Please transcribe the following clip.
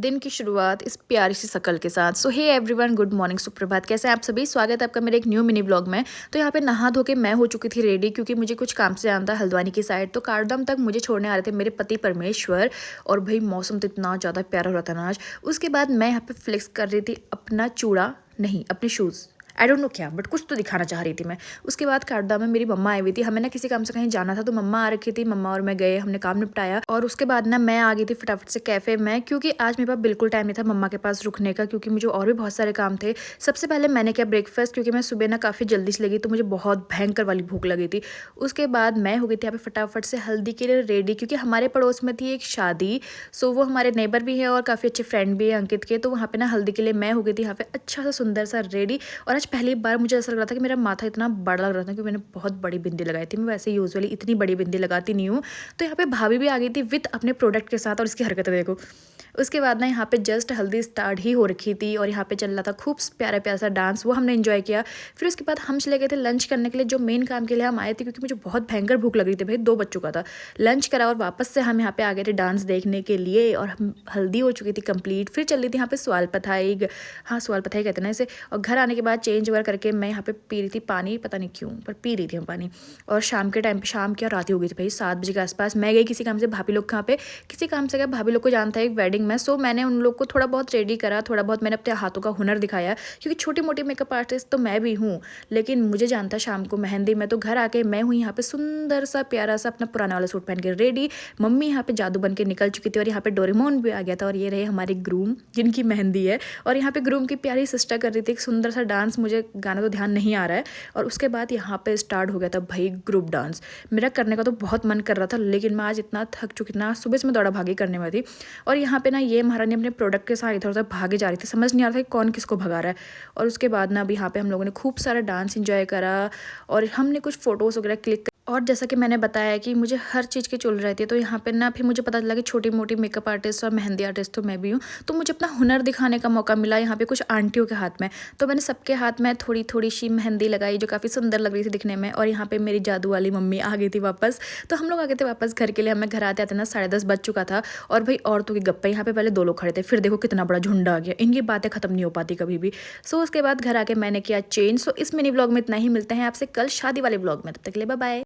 दिन की शुरुआत इस प्यारी सी शकल के साथ। सो हे एवरीवन, गुड मॉर्निंग, सुप्रभात। कैसे हैं आप सभी? स्वागत है आपका मेरे एक न्यू मिनी ब्लॉग में। तो यहाँ पे नहा धो के मैं हो चुकी थी रेडी, क्योंकि मुझे कुछ काम से जाना था हल्द्वानी की साइड। तो कारडम तक मुझे छोड़ने आ रहे थे मेरे पति परमेश्वर। और भाई मौसम तो इतना ज़्यादा प्यारा हो रहा था ना आज। उसके बाद मैं यहाँ पे फ्लेक्स कर रही थी अपना चूड़ा, नहीं अपने शूज़, आई डोंट नो क्या, बट कुछ तो दिखाना चाह रही थी मैं। उसके बाद कारदा में मेरी मम्मा आई हुई थी, हमें ना किसी काम से कहीं जाना था, तो मम्मा आ रखी थी। मम्मा और मैं गए, हमने काम निपटाया और उसके बाद ना मैं आ गई थी फटाफट से कैफ़े में, क्योंकि आज मेरे पास बिल्कुल टाइम नहीं था मम्मा के पास रुकने का, क्योंकि मुझे और भी बहुत सारे काम थे। सबसे पहले मैंने किया ब्रेकफास्ट, क्योंकि मैं सुबह ना काफ़ी जल्दी से लगी, तो मुझे बहुत भयंकर वाली भूख लगी थी। उसके बाद मैं हो गई थी यहाँ पे फटाफट से हल्दी के लिए रेडी, क्योंकि हमारे पड़ोस में थी एक शादी। सो वो हमारे नेबर भी है और काफ़ी अच्छे फ्रेंड भी है अंकित के। तो वहाँ पे ना हल्दी के लिए मैं हो गई थी यहाँ पे अच्छा सा सुंदर सा रेडी। और आज पहली बार मुझे ऐसा लग रहा था कि मेरा माथा इतना बड़ा लग रहा था, क्योंकि मैंने बहुत बड़ी बिंदी लगाई थी। मैं वैसे यूजुअली इतनी बड़ी बिंदी लगाती नहीं हूँ। तो यहाँ पे भाभी भी आ गई थी विद अपने प्रोडक्ट के साथ, और इसकी हरकतें देखो। उसके बाद ना यहाँ पे जस्ट हल्दी स्टार्ट ही हो रखी थी और यहाँ पे चल रहा था खूब प्यारा प्यारा सा डांस, वो हमने एंजॉय किया। फिर उसके बाद हम चले गए थे लंच करने के लिए, जो मेन काम के लिए हम आए थे, क्योंकि मुझे बहुत भयंकर भूख लग रही थी भाई, 2 बज चुका था। लंच करा और वापस से हम यहाँ पे आ गए थे डांस देखने के लिए, और हम हल्दी हो चुकी थी कंप्लीट। फिर चल रही थी यहाँ पे स्वाल पथाई, हाँ स्वाल पथाई कहते हैं ना इसे। और घर आने के बाद चेंज ओवर करके मैं यहाँ पे पी रही थी पानी, पता नहीं क्यों पर पी रही थी हम पानी। और शाम के टाइम पे, शाम की और रात ही हो गई थी भाई, 7 बजे के आसपास। मैं गई किसी काम से, भाभी लोग कहाँ पे किसी काम से गए, भाभी लोग को जानता है एक वेडिंग में। सो मैंने उन लोग को थोड़ा बहुत रेडी करा, थोड़ा बहुत मैंने अपने हाथों का हुनर दिखाया, क्योंकि छोटी मोटी मेकअप आर्टिस्ट तो मैं भी हूँ, लेकिन मुझे जानता शाम को मेहंदी में। तो घर आके मैं हुई यहाँ पे सुंदर सा प्यारा सा अपना पुराना वाला सूट पहन के रेडी। मम्मी यहाँ पे जादू बन के निकल चुकी थी, और यहाँ पे डोरेमोन भी आ गया था, और ये रहे हमारे ग्रूम जिनकी मेहंदी है। और यहाँ पे ग्रूम की प्यारी सिस्टर कर रही थी एक सुंदर सा डांस, मुझे गाना तो ध्यान नहीं आ रहा है। और उसके बाद यहाँ पे स्टार्ट हो गया था भाई ग्रुप डांस। मेरा करने का तो बहुत मन कर रहा था, लेकिन मैं आज इतना थक चुकी, इतना सुबह से मैं दौड़ा भागी करने वाली थी। और यहाँ पे ना ये महारानी अपने प्रोडक्ट के साथ इधर उधर भागे जा रही थी, समझ नहीं आ रहा था कि कौन किसको भगा रहा है। और उसके बाद ना अभी यहाँ पे हम लोगों ने खूब सारा डांस इंजॉय करा, और हमने कुछ फोटोज़ वगैरह क्लिक। और जैसा कि मैंने बताया कि मुझे हर चीज़ की चुल रहती है, तो यहाँ पे ना फिर मुझे पता चला कि छोटी मोटी मेकअप आर्टिस्ट और मेहंदी आर्टिस्ट तो मैं भी हूँ। तो मुझे अपना हुनर दिखाने का मौका मिला यहाँ पे कुछ आंटियों के हाथ में। तो मैंने सबके हाथ में थोड़ी थोड़ी सी मेहंदी लगाई, जो काफ़ी सुंदर लग रही थी दिखने में। और यहाँ पे मेरी जादू वाली मम्मी आ गई थी वापस। तो हम लोग आ गए थे वापस घर के लिए। हमें घर आते आते ना 10:30 बज चुका था। और भाई औरतों की गप्पे, यहाँ पे पहले 2 लोग खड़े थे, फिर देखो कितना बड़ा झुंड आ गया। इनकी बातें खत्म नहीं हो पाती कभी भी। सो उसके बाद घर आके मैंने किया चेंज। सो इस मिनी ब्लॉग में इतना ही, मिलते हैं आपसे कल शादी वाले ब्लॉग में, तब तक के लिए बाय बाय।